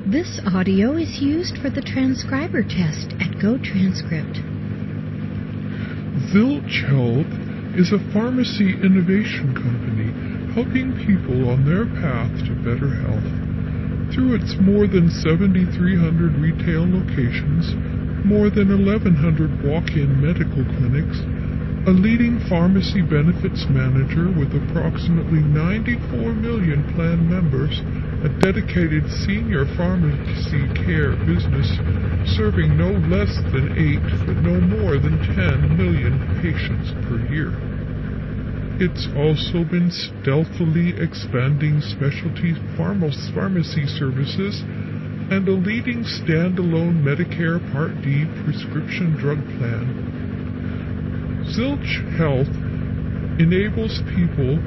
This audio is used for the transcriber test at GoTranscript. Zilch Health is a pharmacy innovation company helping people on their path to better health. Through its more than 7,300 retail locations, more than 1,100 walk-in medical clinics, a leading pharmacy benefits manager with approximately 94 million plan members, a dedicated senior pharmacy care business serving no less than 8 but no more than 10 million patients per year. It's also been stealthily expanding specialty pharmacy services and a leading standalone Medicare Part D prescription drug plan. Zilch Health enables people,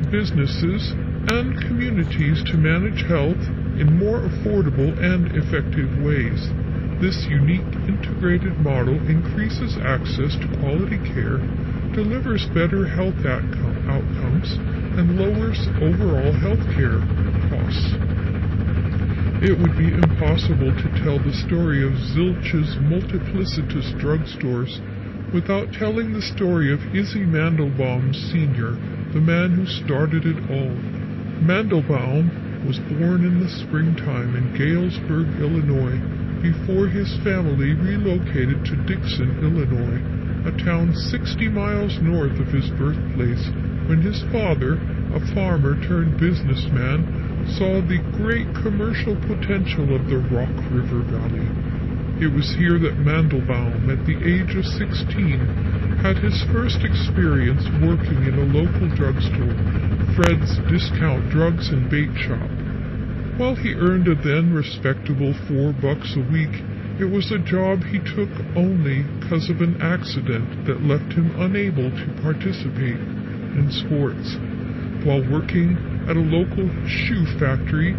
businesses, and communities to manage health in more affordable and effective ways. This unique integrated model increases access to quality care, delivers better health outcomes, and lowers overall healthcare costs. It would be impossible to tell the story of Zilch's multiplicitous drugstores without telling the story of Izzy Mandelbaum Sr., the man who started it all. Mandelbaum was born in the springtime in Galesburg, Illinois, before his family relocated to Dixon, Illinois, a town 60 miles north of his birthplace, when his father, a farmer turned businessman, saw the great commercial potential of the Rock River Valley. It was here that Mandelbaum, at the age of 16, had his first experience working in a local drugstore, Fred's Discount Drugs and Bait Shop. While he earned a then respectable $4 a week, it was a job he took only because of an accident that left him unable to participate in sports. While working at a local shoe factory,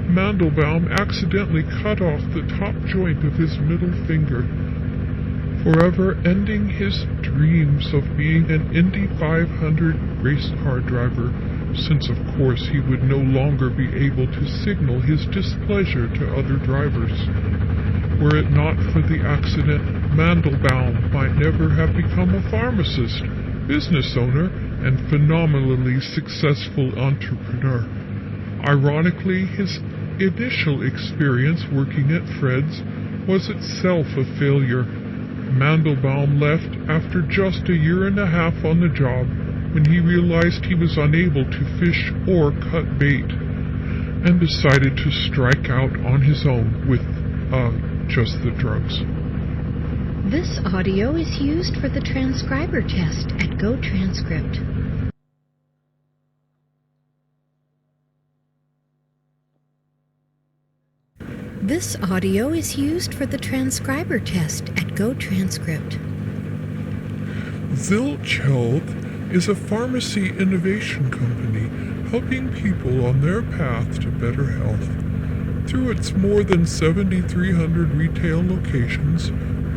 Mandelbaum accidentally cut off the top joint of his middle finger, forever ending his dreams of being an Indy 500 race car driver, since of course he would no longer be able to signal his displeasure to other drivers. Were it not for the accident, Mandelbaum might never have become a pharmacist, business owner, and phenomenally successful entrepreneur. Ironically, his initial experience working at Fred's was itself a failure. Mandelbaum left after just a year and a half on the job when he realized he was unable to fish or cut bait, and decided to strike out on his own with just the drugs. This audio is used for the transcriber test at GoTranscript. This audio is used for the transcriber test at GoTranscript. Zilch Health is a pharmacy innovation company helping people on their path to better health. Through its more than 7,300 retail locations,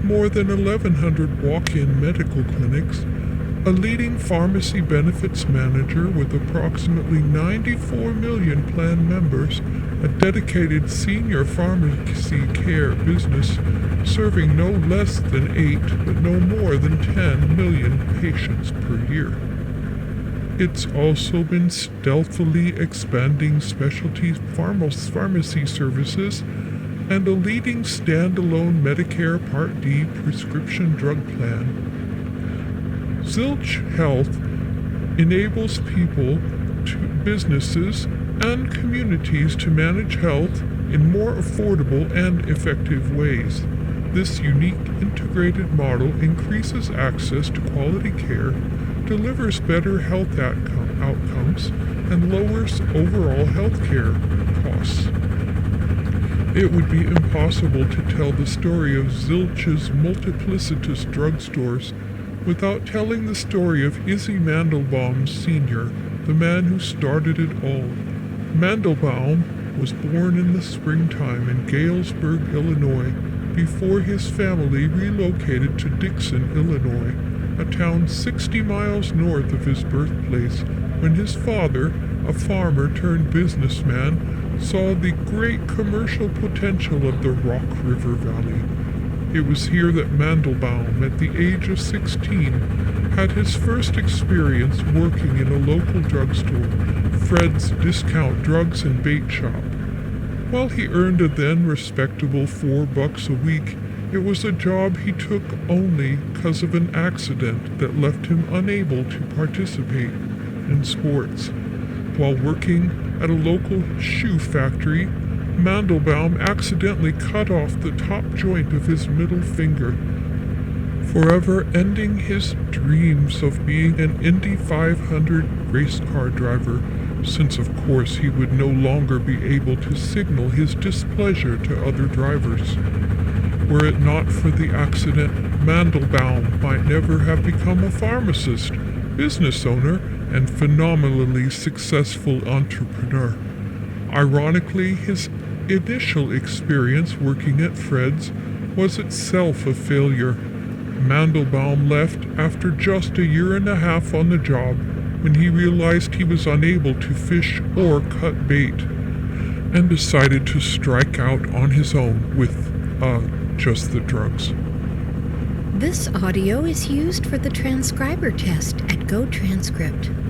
more than 1,100 walk-in medical clinics, a leading pharmacy benefits manager with approximately 94 million plan members, a dedicated senior pharmacy care business serving no less than 8 but no more than 10 million patients per year. It's also been stealthily expanding specialty pharmacy services and a leading standalone Medicare Part D prescription drug plan. Zilch Health enables people, businesses, and communities to manage health in more affordable and effective ways. This unique integrated model increases access to quality care, delivers better health outcomes, and lowers overall healthcare costs. It would be impossible to tell the story of Zilch's multiplicitous drugstores without telling the story of Izzy Mandelbaum Sr., the man who started it all. Mandelbaum was born in the springtime in Galesburg, Illinois, before his family relocated to Dixon, Illinois, a town 60 miles north of his birthplace, when his father, a farmer turned businessman, saw the great commercial potential of the Rock River Valley. It was here that Mandelbaum, at the age of 16, had his first experience working in a local drugstore, Fred's Discount Drugs and Bait Shop. While he earned a then respectable $4 a week, it was a job he took only because of an accident that left him unable to participate in sports. While working at a local shoe factory, Mandelbaum accidentally cut off the top joint of his middle finger, forever ending his dreams of being an Indy 500 race car driver, since of course he would no longer be able to signal his displeasure to other drivers. Were it not for the accident, Mandelbaum might never have become a pharmacist, business owner, and phenomenally successful entrepreneur. Ironically, his initial experience working at Fred's was itself a failure. Mandelbaum left after just a year and a half on the job when he realized he was unable to fish or cut bait, and decided to strike out on his own with just the drugs. This audio is used for the transcriber test at GoTranscript.